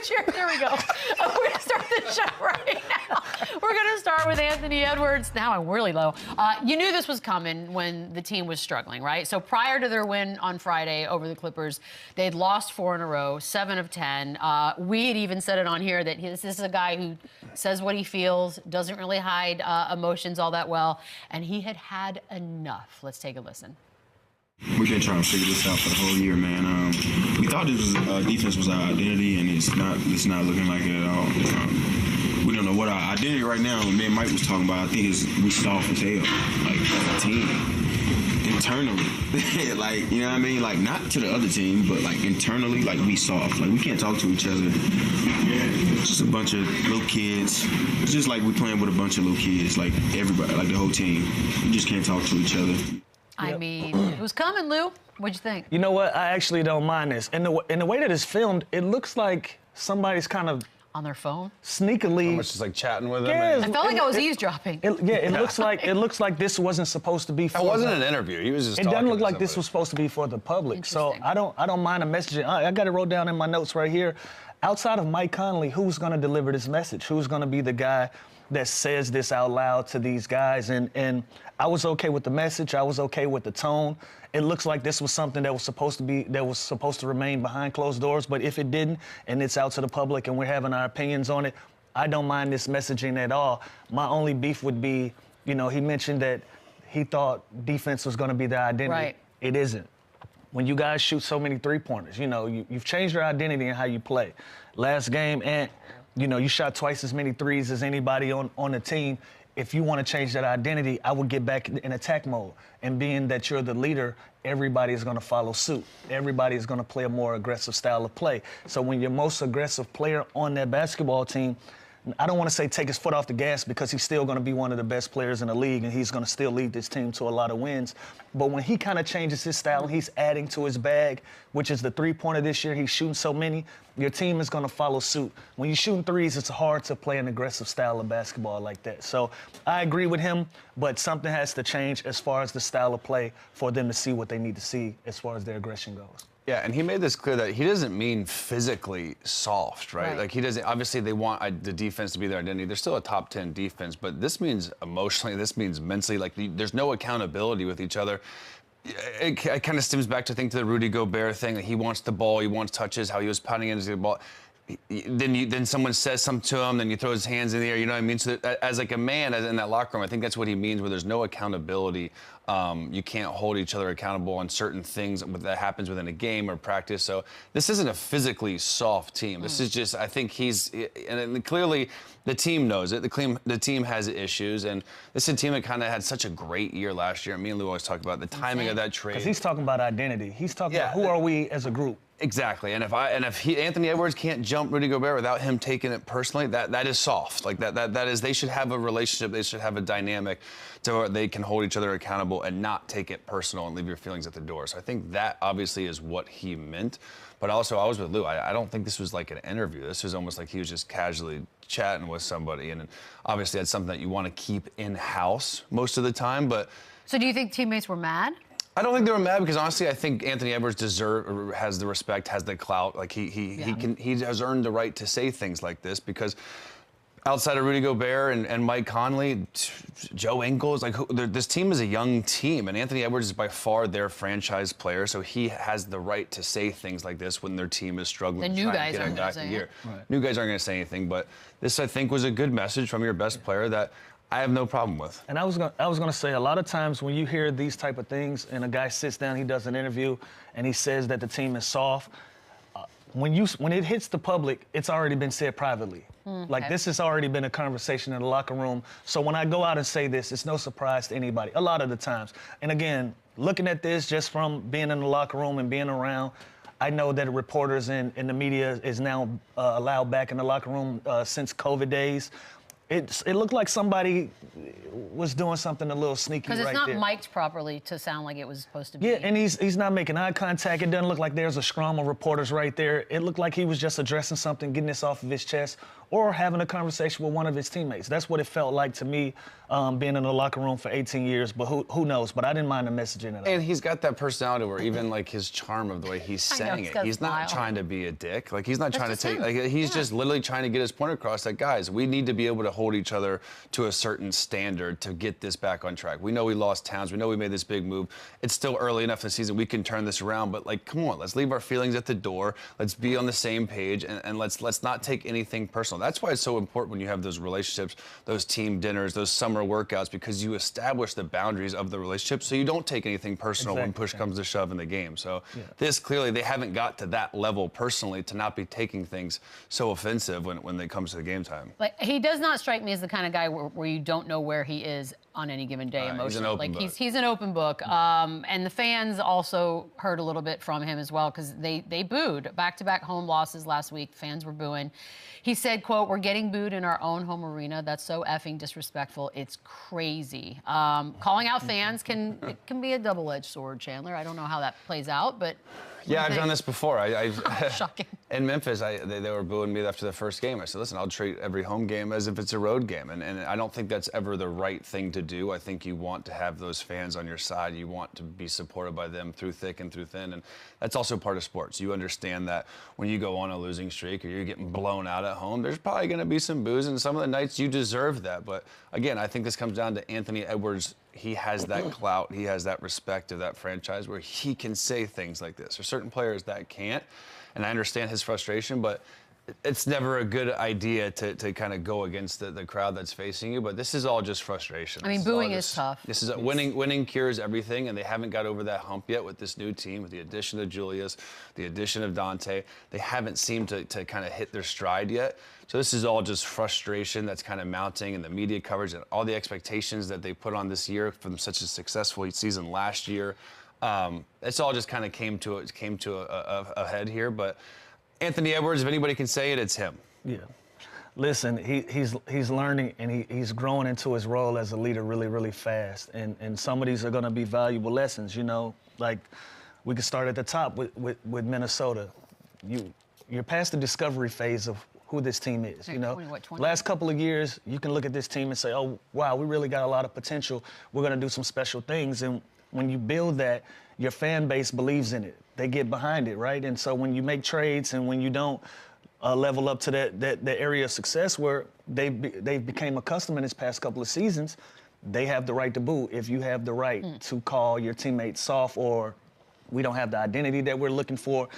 Here we go. We're going to start the show right now. We're going to start with Anthony Edwards. Now I'm really low. You knew this was coming when the team was struggling, right? So prior to their win on Friday over the Clippers, they'd lost 4 in a row, 7 of 10. We had even said it on here that this is a guy who says what he feels, doesn't really hide emotions all that well, and he had had enough. Let's take a listen. We've been trying to figure this out for the whole year, man. We thought this was, defense was our identity, and it's not looking like it at all. We don't know what our identity right now. Me and Mike was talking about. I think we soft as hell, like as a team, internally. Like, you know what I mean? Like, not to the other team, but like internally, like we soft. Like we can't talk to each other. It's just a bunch of little kids. It's just like we're playing with a bunch of little kids, like everybody, like the whole team. We just can't talk to each other. I mean, it was coming, Lou. What'd you think? You know what? I actually don't mind this. In the way that it's filmed, it looks like somebody's kind of on their phone, sneakily. Almost just like chatting with them. Yeah, I felt like I was eavesdropping. It looks like this wasn't supposed to be. It wasn't an interview. He was just. It talking doesn't look to like somebody. this was supposed to be for the public. So I don't mind a messaging. I got it wrote down in my notes right here. Outside of Mike Conley, who's going to deliver this message? Who's going to be the guy that says this out loud to these guys? And I was okay with the message. I was okay with the tone. It looks like this was something that was supposed to remain behind closed doors. But if it didn't, and it's out to the public, and we're having our opinions on it, I don't mind this messaging at all. My only beef would be, you know, he mentioned that he thought defense was going to be the identity. Right. It isn't. When you guys shoot so many three-pointers, you know, you've changed your identity in how you play. Last game, and you know, you shot twice as many threes as anybody on the team. If you want to change that identity, I would get back in attack mode. And being that you're the leader, everybody is going to follow suit. Everybody is going to play a more aggressive style of play. So when your most aggressive player on that basketball team, I don't want to say take his foot off the gas because he's still going to be one of the best players in the league and he's going to still lead this team to a lot of wins. But when he kind of changes his style and he's adding to his bag, which is the three-pointer this year, he's shooting so many, your team is going to follow suit. When you're shooting threes, it's hard to play an aggressive style of basketball like that. So I agree with him, but something has to change as far as the style of play for them to see what they need to see as far as their aggression goes. Yeah, and he made this clear that he doesn't mean physically soft, right? Like he doesn't, obviously they want the defense to be their identity. They're still a top 10 defense, but this means emotionally, this means mentally, like there's no accountability with each other. It kind of stems back to the Rudy Gobert thing, that he wants the ball, he wants touches, how he was pounding into the ball. Then someone says something to him, then you throw his hands in the air, you know what I mean? So that, as like a man in that locker room, I think that's what he means, where there's no accountability. You can't hold each other accountable on certain things that happens within a game or practice. So this isn't a physically soft team. This is just, I think and clearly the team knows it. The team has issues, and this is a team that kind of had such a great year last year. Me and Lou always talk about the timing of that trade. Because he's talking about identity. He's talking about who are we as a group. Exactly, and if Anthony Edwards can't jump Rudy Gobert without him taking it personally, that is soft. Like that is, they should have a relationship, they should have a dynamic to where they can hold each other accountable and not take it personal and leave your feelings at the door. So I think that obviously is what he meant. But also, I was with Lou. I don't think this was like an interview. This was almost like he was just casually chatting with somebody, and obviously that's something that you want to keep in-house most of the time. But so do you think teammates were mad? I don't think they were mad because honestly, I think Anthony Edwards has the respect, has the clout. Like he has earned the right to say things like this because outside of Rudy Gobert and Mike Conley, Joe Ingles, this team is a young team, and Anthony Edwards is by far their franchise player, so he has the right to say things like this when their team is struggling. The new guys aren't going to say it. Right. New guys aren't going to say anything, but this I think was a good message from your best player that I have no problem with. And I was gonna say, a lot of times when you hear these type of things and a guy sits down, he does an interview, and he says that the team is soft, when it hits the public, it's already been said privately. Like this has already been a conversation in the locker room. So when I go out and say this, it's no surprise to anybody, a lot of the times. And again, looking at this just from being in the locker room and being around, I know that reporters and the media is now allowed back in the locker room since COVID days. it looked like somebody was doing something a little sneaky right there. Because it's not mic'd properly to sound like it was supposed to be. Yeah, and he's not making eye contact. It doesn't look like there's a scrum of reporters right there. It looked like he was just addressing something, getting this off of his chest, or having a conversation with one of his teammates. That's what it felt like to me, being in the locker room for 18 years. But who knows? But I didn't mind the messaging at all. And he's got that personality where even like his charm of the way he's saying it, he's not trying to be a dick. Like he's not trying to take. Like he's just literally trying to get his point across that guys, we need to be able to hold each other to a certain standard to get this back on track. We know we lost Towns. We know we made this big move. It's still early enough in the season. We can turn this around. But like, come on, let's leave our feelings at the door. Let's be on the same page, and let's not take anything personal. That's why it's so important when you have those relationships, those team dinners, those summer workouts, because you establish the boundaries of the relationship so you don't take anything personal when push comes to shove in the game. So this clearly, they haven't got to that level personally to not be taking things so offensive when it comes to the game time. Like, he does not strike me as the kind of guy where you don't know where he is on any given day emotionally. He's an open book. He's an open book. And the fans also heard a little bit from him as well, because they booed. Back-to-back home losses last week. Fans were booing. He said, quote, "We're getting booed in our own home arena. That's so effing disrespectful. It's crazy." Calling out fans can be a double-edged sword, Chandler. I don't know how that plays out, but... Yeah, I've done this before. Shocking. In Memphis, they were booing me after the first game. I said, listen, I'll treat every home game as if it's a road game. And I don't think that's ever the right thing to do. I think you want to have those fans on your side. You want to be supported by them through thick and through thin. And that's also part of sports. You understand that when you go on a losing streak or you're getting blown out at home, there's probably going to be some boos. And some of the nights you deserve that. But again, I think this comes down to Anthony Edwards. He has that clout, he has that respect of that franchise where he can say things like this. There's certain players that can't, and I understand his frustration, but it's never a good idea to kind of go against the crowd that's facing you. But this is all just frustration. I mean, booing is tough. This is winning cures everything, and they haven't got over that hump yet with this new team, with the addition of Julius, the addition of Dante. They haven't seemed to kind of hit their stride yet. So this is all just frustration that's kind of mounting, and the media coverage and all the expectations that they put on this year from such a successful season last year. It's all just kind of came to a head here. But Anthony Edwards, if anybody can say it, it's him. Yeah. Listen, he's learning, and he's growing into his role as a leader really, really fast. And some of these are going to be valuable lessons, you know. Like, we could start at the top with Minnesota. You're past the discovery phase of who this team is, you know. 20. Last couple of years, you can look at this team and say, oh, wow, we really got a lot of potential. We're going to do some special things. And when you build that, your fan base believes in it. They get behind it, right? And so when you make trades and when you don't level up to that area of success where they've became accustomed in this past couple of seasons, they have the right to boo if you have the right to call your teammates soft or we don't have the identity that we're looking for.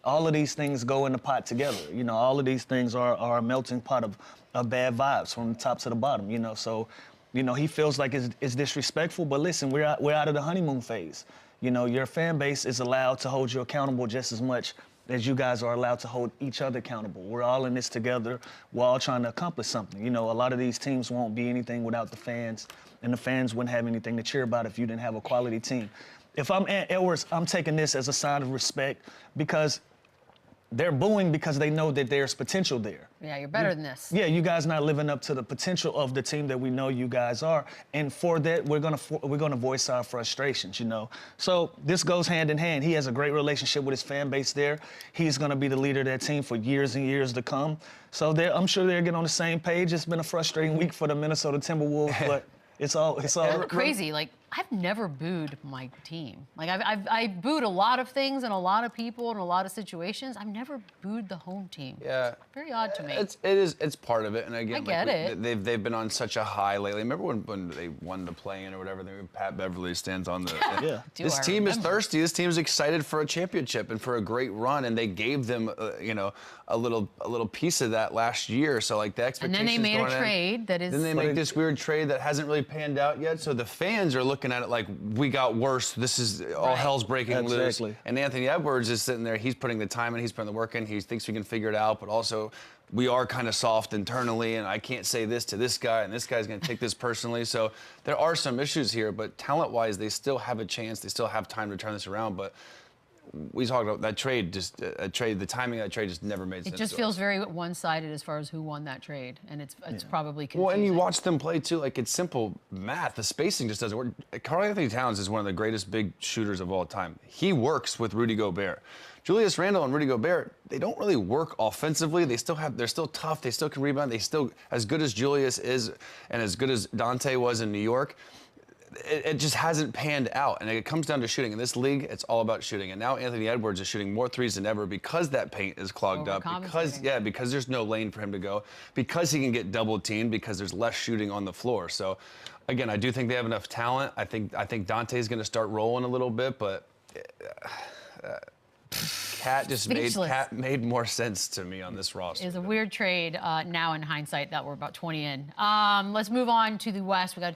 All of these things go in the pot together. You know, all of these things are a melting pot of bad vibes from the top to the bottom, you know. So, you know, he feels like it's disrespectful, but listen, we're out of the honeymoon phase. You know, your fan base is allowed to hold you accountable just as much as you guys are allowed to hold each other accountable. We're all in this together. We're all trying to accomplish something. You know, a lot of these teams won't be anything without the fans, and the fans wouldn't have anything to cheer about if you didn't have a quality team. If I'm Edwards, I'm taking this as a sign of respect because they're booing because they know that there's potential there. Yeah, you're better than this. Yeah, you guys not living up to the potential of the team that we know you guys are, and for that we're gonna voice our frustrations, you know. So this goes hand in hand. He has a great relationship with his fan base there. He's gonna be the leader of that team for years and years to come. So I'm sure they'll get on the same page. It's been a frustrating week for the Minnesota Timberwolves, but it's all crazy. Like, I've never booed my team. Like, I booed a lot of things and a lot of people in a lot of situations. I've never booed the home team. Yeah. It's very odd to me. It's part of it. And again, I get it. They've been on such a high lately. Remember when they won the play-in or whatever? Pat Beverly stands on the. Yeah. This team is thirsty. This team is excited for a championship and for a great run, and they gave them, you know, a little piece of that last year. So like the expectations. And then they made a trade that is. Then they make this weird trade that hasn't really panned out yet. So the fans are looking at it like we got worse. This is all hell's breaking loose. And Anthony Edwards is sitting there. He's putting the time in. He's putting the work in. He thinks we can figure it out. But also, we are kind of soft internally, and I can't say this to this guy, and this guy's going to take this personally. So there are some issues here. But talent-wise, they still have a chance. They still have time to turn this around. But we talked about that trade. The timing of that trade just never made sense. It just feels very one-sided as far as who won that trade, and it's probably confusing. Well, and you watch them play too. Like, it's simple math. The spacing just doesn't work. Karl-Anthony Towns is one of the greatest big shooters of all time. He works with Rudy Gobert. Julius Randle and Rudy Gobert, they don't really work offensively. They're still tough. They still can rebound. They still, as good as Julius is and as good as Dante was in New York, it just hasn't panned out. And it comes down to shooting. In this league, it's all about shooting. And now Anthony Edwards is shooting more threes than ever because that paint is clogged up. Because there's no lane for him to go. Because he can get double teamed. Because there's less shooting on the floor. So, again, I do think they have enough talent. I think Dante's going to start rolling a little bit, but. Cat made more sense to me on this roster. It's a weird trade now in hindsight that we're about 20 in. Let's move on to the West. We got